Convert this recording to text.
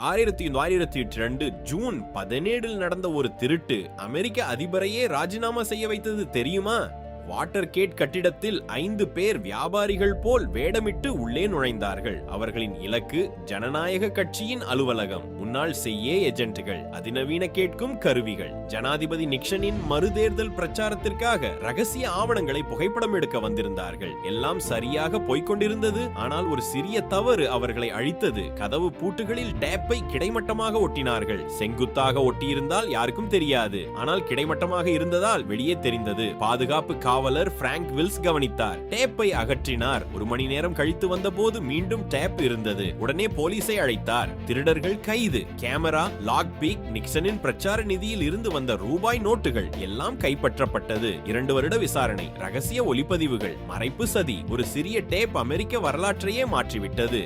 1902 June 17 நடந்த ஒரு திருட்டு அமெரிக்க அதிபரையே ராஜினாமா செய்ய வைத்தது தெரியுமா? வாட்டர்கேட் கட்டிடத்தில் 5 பேர் வியாபாரிகள் போல் வேடமிட்டு உள்ளே நுழைந்தார்கள். அவர்களின் இலக்கு ஜனநாயக கட்சியின் அலுவலகம். முன்னாள் CIA ஏஜென்ட்டுகள், அதிநவீன கேட்கும் கருவிகள். ஜனாதிபதி நிக்சனின் மறுதேர்தல் பிரச்சாரத்திற்காக ரகசிய ஆவணங்களை புகைப்படம் எடுக்க வந்திருந்தார்கள். எல்லாம் சரியாக போய்கொண்டிருந்தது. ஆனால் ஒரு சிறிய தவறு அவர்களை அழித்தது. கதவு பூட்டுகளில் டேப்பை கிடைமட்டமாக ஒட்டினார்கள். செங்குத்தாக ஒட்டியிருந்தால் யாருக்கும் தெரியாது. ஆனால் கிடைமட்டமாக இருந்ததால் வெளியே தெரிந்தது. பாதுகாப்பு காவலர் பிராங்க் வில்ஸ் கவனித்தார். டேப்பை அகற்றினார். 1 மணி நேரம் கழித்து வந்தபோது மீண்டும் டேப் இருந்தது. உடனே போலீஸை அழைத்தார். திருடர்கள் கைது. கேமரா, லாக் பீக், நிக்சனின் பிரச்சார நிதியில் இருந்து வந்த ரூபாய் நோட்டுகள் எல்லாம் கைப்பற்றப்பட்டது. 2 வருட விசாரணை, ரகசிய ஒலிப்பதிவுகள், மறைப்பு சதி. ஒரு சிறிய டேப் அமெரிக்க வரலாற்றையே மாற்றிவிட்டது.